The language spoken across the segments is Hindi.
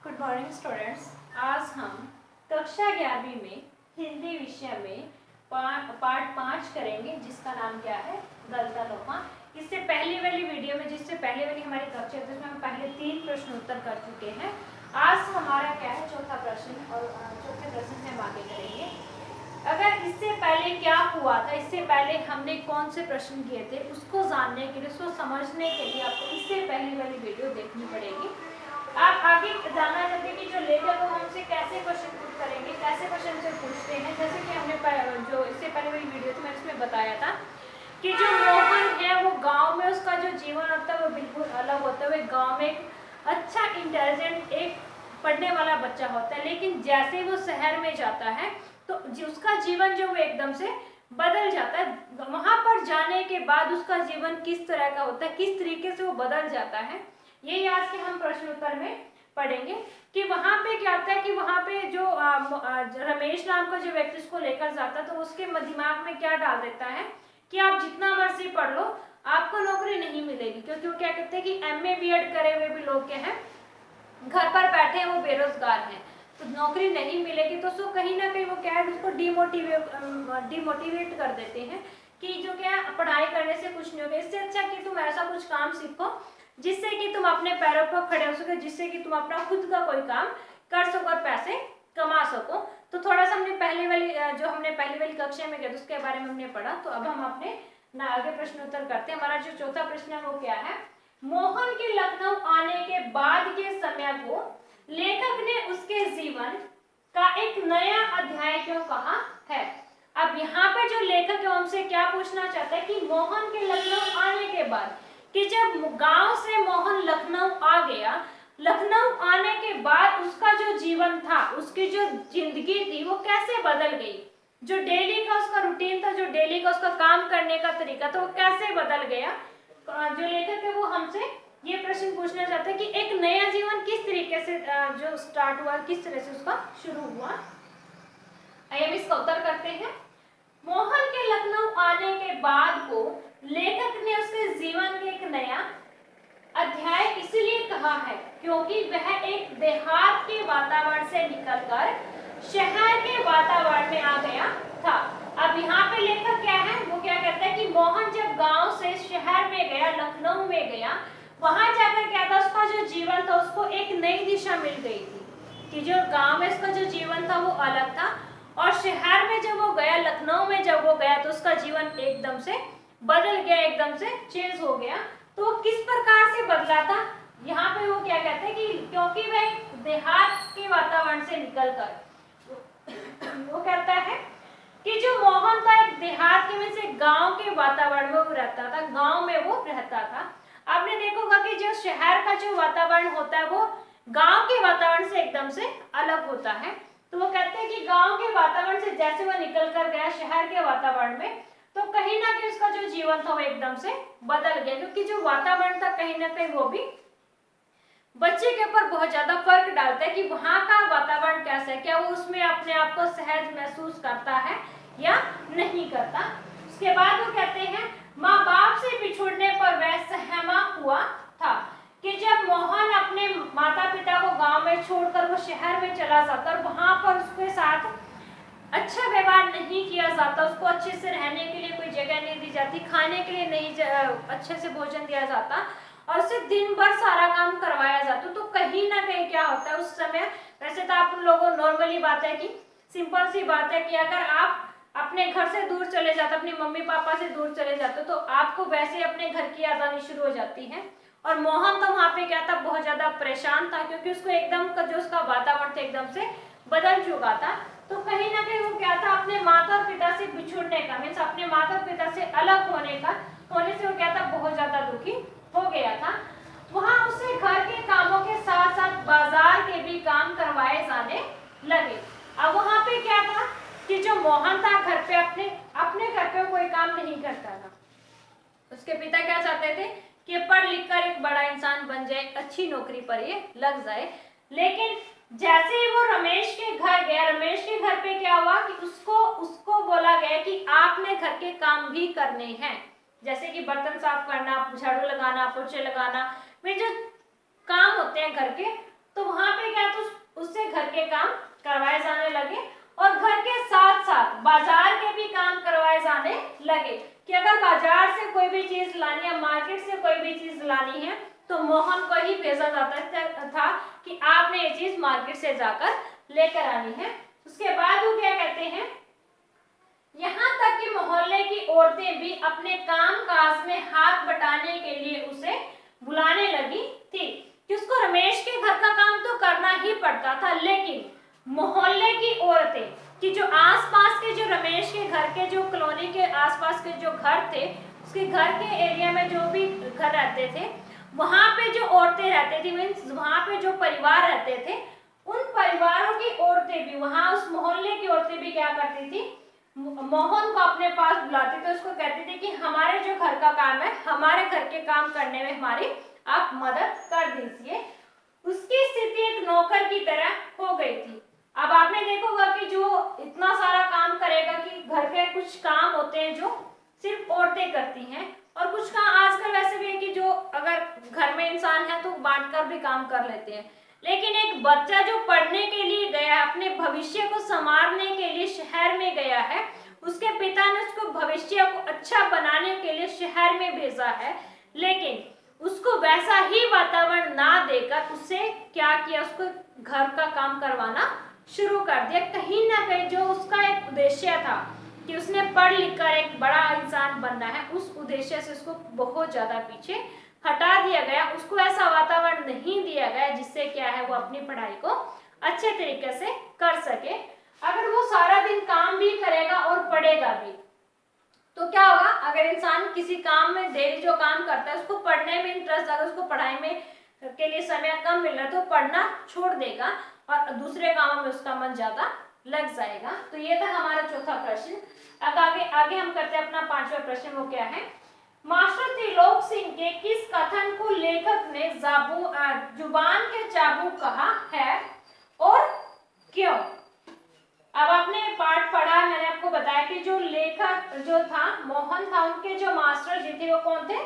Good morning students. आज हम कक्षा 11वीं में हिंदी विषय में पार्ट 5 करेंगे, जिसका नाम क्या है, गलता। इससे पहले वाली वीडियो में, जिससे पहले वाली हमारी कक्षा थी, उसमें हम पहले 3 प्रश्न उत्तर कर चुके हैं। आज हमारा क्या है, चौथा प्रश्न, और चौथे प्रश्न से हम आगे करेंगे। अगर इससे पहले क्या हुआ था, इससे पहले हमने कौन से प्रश्न किए थे, उसको जानने के लिए, उसको समझने के लिए आपको इससे पहले वाली वीडियो देखनी पड़ेगी। आप आगे जानना चाहते हैं कि जो लेखक वो हमसे कैसे क्वेश्चन पुट करेंगे, कैसे क्वेश्चन से पूछते हैं। जैसे कि हमने जो इससे पहले वाली वीडियो थी, मैं इसमें बताया था कि जो मोहन है वो गांव में उसका जो जीवन होता है वो बिल्कुल अलग होता है। वो गांव में एक अच्छा इंटेलिजेंट, एक पढ़ने वाला बच्चा होता है, लेकिन जैसे वो शहर में जाता है तो उसका जीवन जो वो एकदम से बदल जाता है। वहां पर जाने के बाद उसका जीवन किस तरह का होता है, किस तरीके से वो बदल जाता है, यही आज के हम प्रश्न उत्तर में पढ़ेंगे। कि वहां पे क्या होता है कि वहां पे जो रमेश नाम का जो व्यक्ति उसको लेकर जाता है, तो उसके दिमाग में क्या डाल देता है कि आप जितना मर्जी पढ़ लो, आपको नौकरी नहीं मिलेगी। क्योंकि वो क्या कहते हैं कि MA BEd करे हुए भी लोग क्या है, घर पर बैठे हैं, वो बेरोजगार हैं, तो नौकरी नहीं मिलेगी। तो उसको कहीं ना कहीं वो क्या है, उसको डिमोटिवेट कर देते हैं कि जो क्या है, पढ़ाई करने से कुछ नहीं होगा। इससे अच्छा कि तुम ऐसा कुछ काम सीखो जिससे कि तुम अपने पैरों पर खड़े हो सको, जिससे कि तुम अपना खुद का कोई काम कर सको और पैसे कमा सको। तो थोड़ा सा हमने पहले वाली कक्षा में गए उसके बारे में हमने पढ़ा। तो अब हम अपने आगे प्रश्न उत्तर करते हैं। हमारा जो चौथा प्रश्न है वो क्या है, मोहन के लखनऊ आने के बाद के समय को लेखक ने उसके जीवन का एक नया अध्याय क्यों कहा है। अब यहाँ पे जो लेखक है हमसे क्या पूछना चाहता है कि मोहन के लखनऊ आने के बाद, कि जब गांव से मोहन लखनऊ आ गया, लखनऊ आने के बाद उसका जो जीवन था, उसकी जो जिंदगी थी, वो कैसे बदल गई। जो डेली का उसका रूटीन था, जो डेली का उसका काम करने का तरीका था, वो कैसे बदल गया। जो लेखक है वो हमसे ये प्रश्न पूछना चाहता है कि एक नया जीवन किस तरीके से जो स्टार्ट हुआ, किस तरह से उसका शुरू हुआ। आइए हम इसका उत्तर करते हैं। मोहन के लखनऊ आने के बाद को लेखक ने उसके जीवन के एक नया अध्याय इसलिए कहा है क्योंकि वह एक देहात के वातावरण से निकलकर शहर के वातावरण में आ गया था। अब यहाँ पे लेखक क्या है, वो क्या कहता है कि मोहन जब गांव से शहर में गया, लखनऊ में गया, वहां जाकर क्या था, उसका जो जीवन था उसको एक नई दिशा मिल गई थी। कि जो गांव में उसका जो जीवन था वो अलग था, और शहर में जब वो गया, लखनऊ में जब वो गया, तो उसका जीवन एकदम से बदल गया, एकदम से चेंज हो गया। तो किस प्रकार से बदला था, यहाँ पे वो क्या कहते हैं कि क्योंकि वह देहात के वातावरण से निकलकर वो कहता है कि जो मोहन था एक देहात के में से गांव के वातावरण में वो रहता था, गांव में वो रहता था। आपने देखोगा कि जो शहर का जो वातावरण होता है वो गांव के वातावरण से एकदम से अलग होता है। तो वो कहते हैं कि गांव के वातावरण से जैसे वो निकल कर गया शहर के वातावरण में, तो कहीं ना कहीं उसका जो जीवन था वो एकदम से बदल गया। क्योंकि जो वातावरण था कहीं ना कहीं वो भी बच्चे के ऊपर बहुत ज्यादा फर्क डालता है कि वहां का वातावरण कैसा है, क्या वो उसमें अपने आप को सहज महसूस करता है या नहीं करता। उसके बाद वो कहते हैं माँ बाप से बिछुड़ने पर वह सहमा हुआ था। कि जब मोहन अपने माता पिता को गांव में छोड़कर वो शहर में चला जाता और वहां पर उसके साथ अच्छा व्यवहार नहीं किया जाता, उसको अच्छे से रहने के लिए कोई जगह नहीं दी जाती, खाने के लिए नहीं अच्छे से भोजन दिया जाता, और उससे दिन भर सारा काम करवाया जाता, तो कहीं ना कहीं क्या होता है उस समय। वैसे तो आप लोगों नॉर्मली बात है कि सिंपल सी बात है कि अगर आप अपने घर से दूर चले जाते, अपने मम्मी पापा से दूर चले जाते, तो आपको वैसे अपने घर की याद आनी शुरू हो जाती है। और मोहन तो वहां पे क्या था, बहुत ज्यादा परेशान था, क्योंकि उसको एकदम का जो उसका वातावरण था एकदम से बदल चुका था। तो कहीं ना कहीं वो क्या था, अपने माता और पिता से बिछुड़ने का, मीन्स अपने माता और पिता से अलग होने से वो क्या था, बहुत ज्यादा दुखी हो गया था। वहां उससे घर के कामों के साथ साथ बाजार के भी काम करवाए जाने लगे। अब वहां पे क्या था कि जो मोहन था घर पे अपने घर पे कोई काम नहीं करता था। उसके पिता क्या चाहते थे कि पढ़ लिख कर एक बड़ा इंसान बन जाए, अच्छी नौकरी पर ये लग जाए। लेकिन जैसे ही वो रमेश के घर गया, रमेश के घर पे क्या हुआ कि उसको बोला गया कि आपने घर के काम भी करने हैं, जैसे कि बर्तन साफ करना, झाड़ू लगाना, पोछे लगाना, वे जो काम होते हैं घर के। तो वहां पे क्या था, करवाए जाने लगे और घर के साथ साथ बाजार के भी काम करवाए जाने लगे कि अगर बाजार से कोई भी चीज लानी है, मार्केट से कोई भी चीज लानी है तो मोहन को ही भेजा जाता था कि आपने ये चीज मार्केट से जाकर लेकर आनी है। उसके बाद वो क्या कहते हैं, यहाँ तक कि मोहल्ले की औरतें भी अपने काम काज में हाथ बटाने के लिए उसे बुलाने लगी थी कि उसको रमेश के घर का काम तो करना ही पड़ता था, लेकिन मोहल्ले की औरतें कि जो आसपास के जो रमेश के घर के जो कॉलोनी के आसपास के जो घर थे, उसके घर के एरिया में जो भी घर रहते थे वहां पे जो औरतें रहते थी, मीन्स वहां पे जो परिवार रहते थे, उन परिवारों की औरतें भी, वहां उस मोहल्ले की औरतें भी क्या करती थी, मोहन को अपने पास बुलाती थी, उसको कहती थी कि हमारे जो घर का काम है, हमारे घर के काम करने में हमारी आप मदद कर दीजिए। उसकी स्थिति एक नौकर की तरह हो गई थी। अब आपने देखा होगा कि जो इतना सारा काम करेगा कि घर के कुछ काम होते हैं जो सिर्फ औरतें करती हैं और कुछ काम आजकल वैसे भी है कि जो अगर घर में इंसान है तो बांटकर भी काम कर लेते हैं, लेकिन एक बच्चा जो पढ़ने के लिए गया है, अपने भविष्य को संवारने के लिए शहर में गया है, उसके पिता ने उसको भविष्य को अच्छा बनाने के लिए शहर में भेजा है, लेकिन उसको वैसा ही वातावरण ना देकर उसे क्या किया, उसको घर का काम करवाना शुरू कर दिया। कहीं ना कहीं जो उसका एक उद्देश्य था कि उसने पढ़ लिख कर एक बड़ा इंसान बनना है, उस उद्देश्य से उसको बहुत ज्यादा पीछे हटा दिया गया। उसको ऐसा वातावरण नहीं दिया गया जिससे क्या है वो अपनी पढ़ाई को अच्छे तरीके से कर सके। अगर वो सारा दिन काम भी करेगा और पढ़ेगा भी तो क्या होगा, अगर इंसान किसी काम में डेली जो काम करता है उसको पढ़ने में इंटरेस्ट, अगर उसको पढ़ाई में के लिए समय कम मिल रहा है तो पढ़ना छोड़ देगा और दूसरे कामों में उसका मन ज्यादा लग जाएगा। तो ये था हमारा चौथा प्रश्न। अब आगे हम करते हैं अपना पांचवा प्रश्न। वो क्या है, मास्टर त्रिलोक सिंह के किस कथन को लेखक ने जुबान के चाबुक कहा है और क्यों? अब आपने पाठ पढ़ा, मैंने आपको बताया कि जो लेखक जो था मोहन था, उनके जो मास्टर जी थे वो कौन थे,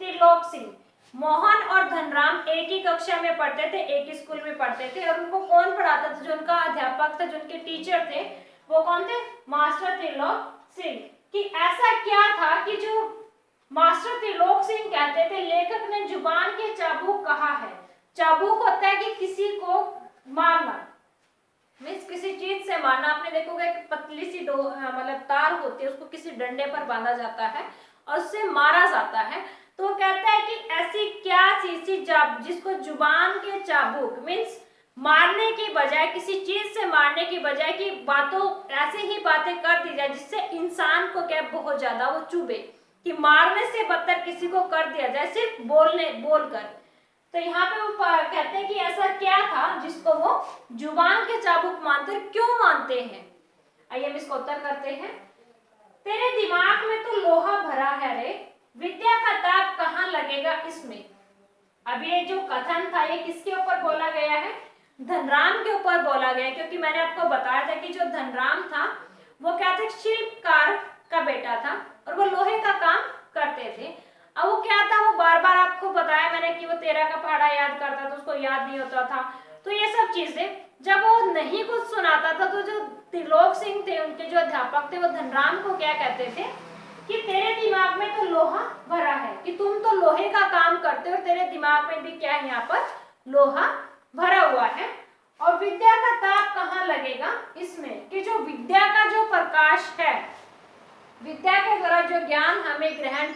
त्रिलोक सिंह। मोहन और धनराम एक ही कक्षा में पढ़ते थे, एक ही स्कूल में पढ़ते थे और उनको कौन पढ़ाता था, जो उनका अध्यापक था, जो उनके टीचर थे वो कौन थे, मास्टर त्रिलोक सिंह। कि ऐसा क्या था कि जो मास्टर त्रिलोक सिंह कहते थे लेखक ने जुबान के चाबुक कहा है। चाबुक होता है कि किसी को मारना, मीन्स किसी चीज से मारना। आपने देखोगे कि पतली सी मतलब तार होती है, उसको किसी डंडे पर बांधा जाता है और उससे मारा जाता है। तो वो कहता है कि ऐसी क्या चीज थी जिसको जुबान के चाबुक, मीन्स मारने की बजाय, किसी चीज से मारने की बजाय कि बातों ऐसी ही बातें कर दी जाए जिससे इंसान को क्या बहुत ज्यादा वो चुभे, कि मारने से बदतर किसी को कर दिया जाए सिर्फ बोलकर। तो यहाँ पे वो कहते हैं कि ऐसा क्या था जिसको वो जुबान के चाबुक मानते, क्यों मानते हैं। आइए हम इसको उत्तर करते हैं। तेरे दिमाग में तो लोहा भरा है रे, विद्या का ताप कहाँ लगेगा इसमें। अब ये जो कथन था ये किसके ऊपर बोला गया है, धनराम के ऊपर बोला गया, क्योंकि मैंने आपको बताया था कि जो धनराम था वो क्या था, शिल्पकार का बेटा था और वो लोहे का काम करते थे। अब वो क्या था, वो बार बार आपको बताया मैंने कि वो 13 का पहाड़ा याद करता था, उसको याद नहीं होता था। तो ये सब चीजें जब वो नहीं कुछ सुनाता था तो जो त्रिलोक सिंह थे, उनके जो अध्यापक थे, वो धनराम को क्या कहते थे कि तेरे दिमाग में तो लोहा भरा है, कि तुम तो लोहे का काम करते हो और तेरे दिमाग में भी क्या है, यहाँ पर लोहा भरा हुआ है। और विद्या का ताप कहाँ लगेगा इसमें, कि जो विद्या का जो प्रकाश है, विद्या के द्वारा जो ज्ञान हमें ग्रहण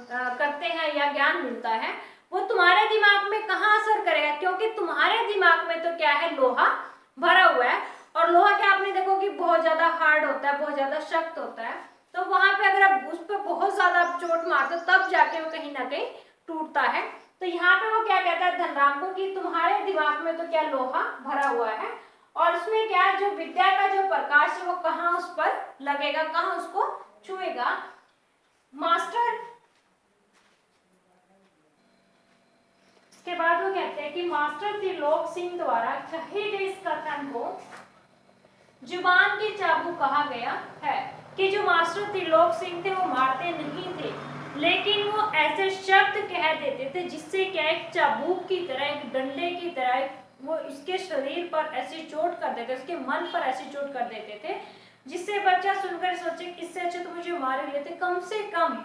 करते हैं या ज्ञान मिलता है, वो तुम्हारे दिमाग में कहाँ असर करेगा, क्योंकि तुम्हारे दिमाग में तो क्या है, लोहा भरा हुआ है। और लोहा क्या आपने देखो कि बहुत ज्यादा हार्ड होता है, बहुत ज्यादा सख्त होता है। तो वहां पे अगर आप उस पर बहुत ज्यादा चोट मारते हो तब जाके वो कहीं ना कहीं टूटता है। तो यहाँ पे वो क्या कहता है धनराम को कि तुम्हारे दिमाग में तो क्या लोहा भरा हुआ है और उसमें क्या जो विद्या का जो प्रकाश है वो कहाँ उस पर लगेगा, कहाँ उसको छुएगा। मास्टर के बाद वो कहते हैं कि मास्टर त्रिलोक सिंह द्वारा कहे गए इस कथन को जुबान की चाबुक कहा गया है, कि जो मास्टर त्रिलोक सिंह थे वो मारते नहीं थे, लेकिन वो ऐसे शब्द कह देते थे जिससे क्या एक चाबुक की तरह, एक डंडे की तरह वो इसके शरीर पर ऐसी चोट कर देते, उसके मन पर ऐसी चोट कर देते थे जिससे बच्चा सुनकर सोचे इससे अच्छा तो मुझे मार ही लेते, कम से कम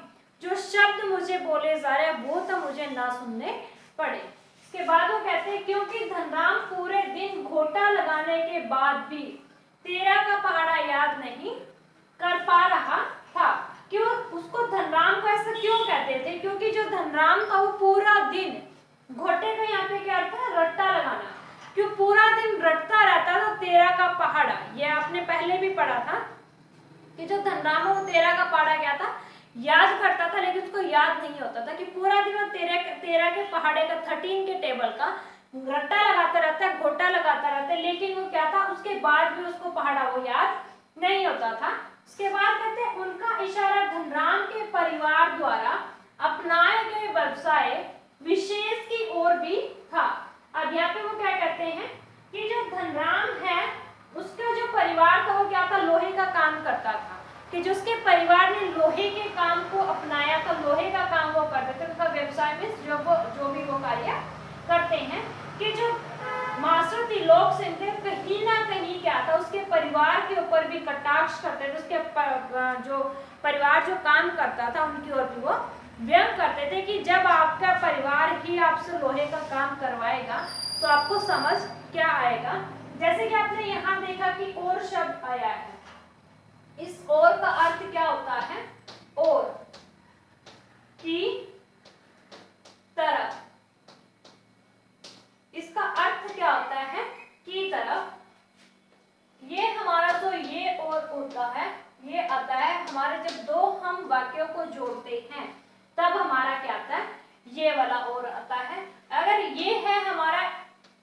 जो शब्द मुझे बोले जा रहे हैं वो तो मुझे ना सुनने पड़े। इसके बाद वो कहते हैं क्योंकि धनराम पूरे दिन घोटा लगाने के बाद भी 13 का पहाड़ा याद नहीं कर पा रहा था। क्यों उसको धनराम को ऐसा क्यों कहते थे? क्योंकि जो धनराम था वो पूरा दिन, घोटे का यहाँ पे क्या अर्थ है? रट्टा लगाना। क्यों पूरा दिन रटता रहता था 13 का पहाड़ा। ये आपने पहले भी पढ़ा था कि जो धनराम है वो 13 का पहाड़ा क्या था? याद करता था, लेकिन उसको याद नहीं होता था कि पूरा दिन वो 13 के पहाड़े का 13 के टेबल का रट्टा लगाता रहता है, घोटा लगाता रहता है, लेकिन वो क्या था उसके बाद भी उसको पहाड़ा वो याद नहीं होता था। उसके बाद कहते हैं उनका इशारा धनराम के परिवार द्वारा अपनाए गए व्यवसाय विशेष की ओर भी था। अब यहाँ पे वो क्या कहते हैं कि जो धनराम है उसका जो परिवार था वो क्या था? लोहे का काम करता था, कि जो उसके परिवार ने लोहे के काम को अपनाया था, लोहे का काम वो करते थे, उनका व्यवसाय में जो भी वो कार्य करते हैं, कि जो मास्टर त्रिलोक सिंह थे कहीं ना कहीं क्या था उसके परिवार के ऊपर भी कटाक्ष करते थे, उसके जो परिवार जो काम करता था उनकी ओर भी वो व्यंग करते थे कि जब आपका परिवार ही आपसे लोहे का काम करवाएगा तो आपको समझ क्या आएगा। जैसे कि आपने यहाँ देखा कि और शब्द आया है, इस और का अर्थ क्या होता है? और की तरफ। इसका अर्थ क्या होता है? की तरफ। ये हमारा जो ये और होता है ये आता है हमारे जब दो हम वाक्यों को जोड़ते हैं तब हमारा क्या आता है? ये वाला और आता है। अगर ये है हमारा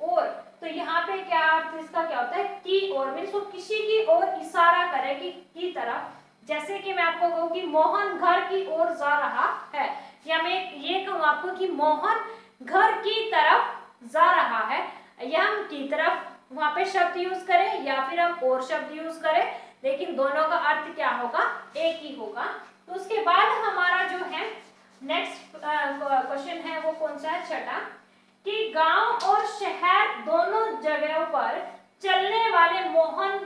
और तो यहाँ पे क्या अर्थ इसका क्या होता है? की ओर, मीन्स वो किसी की ओर इशारा करेगी की तरफ। जैसे कि मैं आपको कहूँ कि मोहन घर की ओर जा रहा है, या मैं ये कहूँ आपको कि मोहन घर की तरफ जा रहा है, या हम की तरफ वहां पे शब्द यूज करें या फिर हम और शब्द यूज करें, लेकिन दोनों का अर्थ क्या होगा? एक ही होगा। तो उसके बाद हमारा जो है नेक्स्ट क्वेश्चन है वो कौन सा है? छठा, कि गांव और शहर दोनों जगहों पर चलने वाले मोहन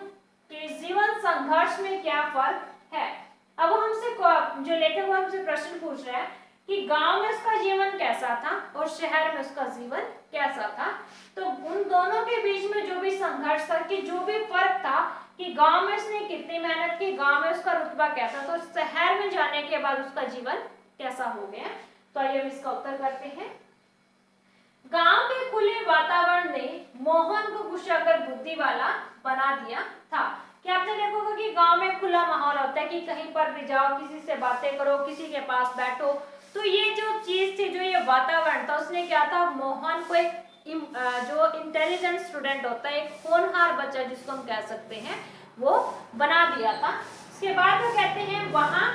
के जीवन संघर्ष में क्या फर्क है? अब वो हमसे जो लेखक वो हमसे प्रश्न पूछ रहा है कि गांव में उसका जीवन कैसा था और शहर में उसका जीवन कैसा था। तो उन दोनों के बीच में जो भी संघर्ष था, कि जो भी फर्क था कि गांव में उसने कितनी मेहनत की, गांव में उसका रुतबा कैसा, तो शहर में जाने के बाद उसका जीवन कैसा हो गया। तो आइए हम इसका उत्तर करते हैं। गांव के खुले वातावरण ने मोहन को कुशाग्र बुद्धि वाला बना दिया था। क्या आपने देखोगे कि गांव में खुला माहौल होता है कि कहीं पर भी जाओ, किसी से बातें करो, किसी के पास बैठो, तो ये जो चीज थी, जो ये वातावरण था, उसने क्या था? मोहन को एक जो इंटेलिजेंट स्टूडेंट होता है, एक होनहार बच्चा जिसको हम कह सकते हैं, वो बना दिया था। उसके बाद वो कहते हैं वहां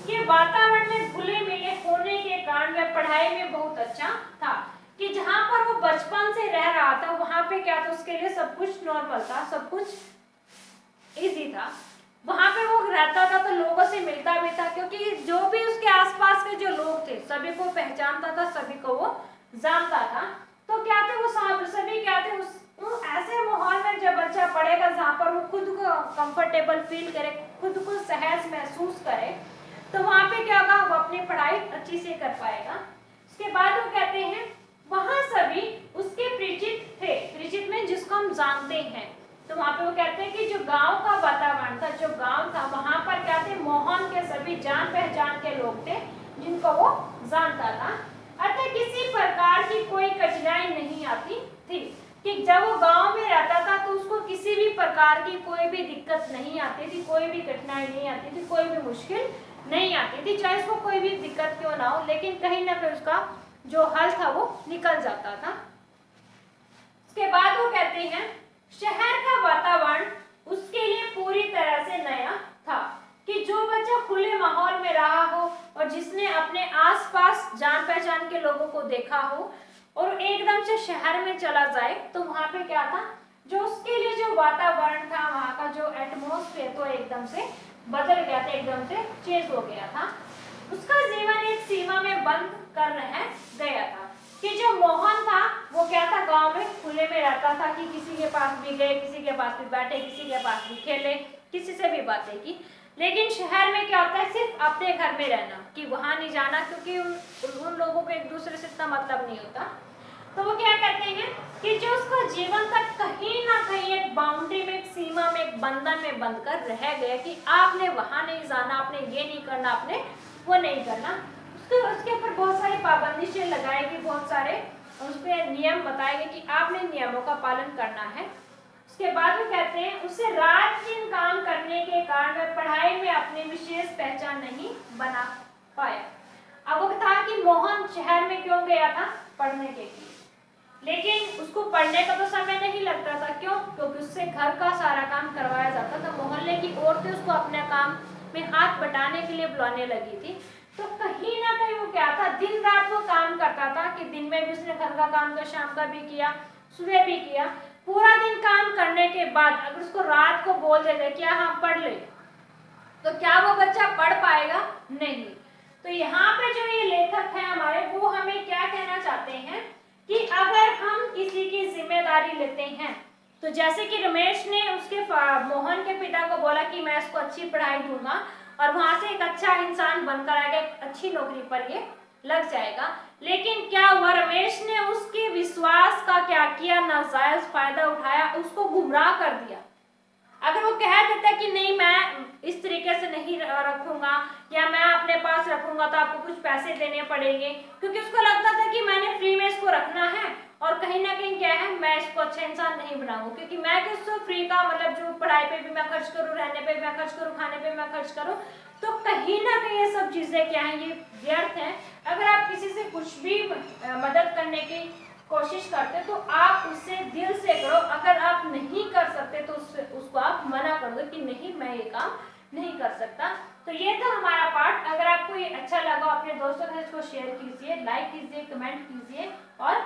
के वातावरण में घुले मिले होने के कारण वह पढ़ाई में बहुत अच्छा था, कि जहां पर वो बचपन से रह रहा था वहां पे क्या था? उसके लिए सब कुछ नॉर्मल था, सब कुछ इजी था। वहां पे वो रहता था तो लोगों से मिलता भी था, क्योंकि जो भी उसके आसपास के जो लोग थे सभी को पहचानता था, सभी को वो जानता था। तो क्या थे वो सभी क्या थे? उस ऐसे माहौल में जब बच्चा पढ़ेगा जहाँ पर वो खुद को कंफर्टेबल फील करे, खुद को सहज महसूस करे, तो वहां पे क्या होगा? वो अपनी पढ़ाई अच्छी से कर पाएगा। उसके बाद वो कहते हैं वहां सभी उसके परिचित थे, परिचित में जिसको हम जानते हैं। तो वहां पे वो कहते हैं कि जो गांव का वातावरण था, जो गांव था, वहां पर क्या थे? मोहन के सभी जान पहचान के लोग थे जिनको वो जानता था। अतः किसी प्रकार की कोई कठिनाई नहीं आती थी, कि जब वो गांव में रहता था तो उसको किसी भी प्रकार की कोई भी दिक्कत नहीं आती थी, कोई भी कठिनाई नहीं आती थी, कोई भी मुश्किल नहीं आती थी, चाहे उसको कोई भी दिक्कत क्यों ना हो, लेकिन कहीं ना कहीं उसका जो हल था वो निकल जाता था। उसके बाद वो कहते हैं शहर का वातावरण उसके लिए पूरी तरह से नया था, कि जो बच्चा खुले माहौल में रहा हो और जिसने अपने आसपास जान पहचान के लोगों को देखा हो और एकदम से शहर में चला जाए तो वहां पे क्या था? जो उसके लिए जो वातावरण था, वहां का जो एटमॉस्फेयर तो एकदम से बदल गया था, एकदम से चेंज हो गया था। उसका जीवन एक सीमा में बंद कर रह गया था कि जो मोहन था वो क्या था, गांव में खुले में रहता था कि किसी के पास भी गए, किसी के पास भी बैठे, किसी के पास भी खेले, किसी से भी बातें की। लेकिन शहर में क्या होता है, सिर्फ अपने घर में रहना, कि वहां नहीं जाना, क्योंकि उन लोगों को एक दूसरे से इतना मतलब नहीं होता। तो वो क्या कहते हैं कि जो उसका जीवन था कहीं ना कहीं एक बाउंड्री में, एक सीमा में, एक बंधन में बंद कर रह गया कि आपने वहां नहीं जाना, आपने ये नहीं करना, आपने वो नहीं करना। उसके ऊपर बहुत सारी पाबंदिशें लगाएगी, बहुत सारे उस पर नियम बताए गए कि आपने नियमों का पालन करना है। उसके बाद वो कहते हैं उससे रात दिन काम करने के कारण वह पढ़ाई में अपनी विशेष पहचान नहीं बना पाया। अब वो था कि मोहन शहर में क्यों गया था, पढ़ने के लिए, लेकिन उसको पढ़ने का तो समय नहीं लगता था। क्यों? क्योंकि उससे घर का सारा काम करवाया जाता था, मोहल्ले की औरतें उसको अपने काम में हाथ बटाने के लिए बुलाने लगी थी। तो कहीं ना कहीं वो क्या था, दिन रात वो काम करता था कि दिन में भी उसने घर का काम का, शाम का भी किया, सुबह भी किया। पूरा दिन काम करने के बाद अगर उसको रात को बोल देते क्या हम पढ़ ले, तो क्या वो बच्चा पढ़ पाएगा? नहीं। तो यहाँ पे जो ये लेखक है हमारे, वो हमें क्या कहना चाहते हैं कि अगर हम किसी की जिम्मेदारी लेते हैं, तो जैसे कि रमेश ने उसके मोहन के पिता को बोला कि मैं इसको अच्छी पढ़ाई दूंगा और वहां से एक अच्छा इंसान बनकर आएगा, एक अच्छी नौकरी पर ये लग जाएगा। लेकिन क्या हुआ, रमेश ने उसके विश्वास का क्या किया, नाजायज फायदा उठाया, उसको गुमराह कर दिया। अगर वो कह देता कि नहीं मैं इस तरीके से नहीं रखूंगा या मैं अपने पास रखूंगा तो आपको कुछ पैसे देने पड़ेंगे, क्योंकि उसको लगता था कि मैंने फ्री में इसको रखना है और कहीं ना कहीं क्या है, मैं इसको अच्छा इंसान नहीं बनाऊंगा, क्योंकि मैं किसको फ्री का मतलब जो पढ़ाई पे भी मैं खर्च करूँ, रहने पे भी मैं खर्च करूँ, खाने पे मैं खर्च करूँ, तो कहीं ना कहीं ये सब चीजें क्या है, ये व्यर्थ है। अगर आप किसी से कुछ भी मदद करने की कोशिश करते तो आप उससे दिल से करो, अगर आप नहीं कर सकते तो उसको आप मना कर दो कि नहीं मैं ये काम नहीं कर सकता। तो ये था हमारा पार्ट। अगर आपको ये अच्छा लगा अपने दोस्तों के साथ इसको शेयर कीजिए, लाइक कीजिए, कमेंट कीजिए और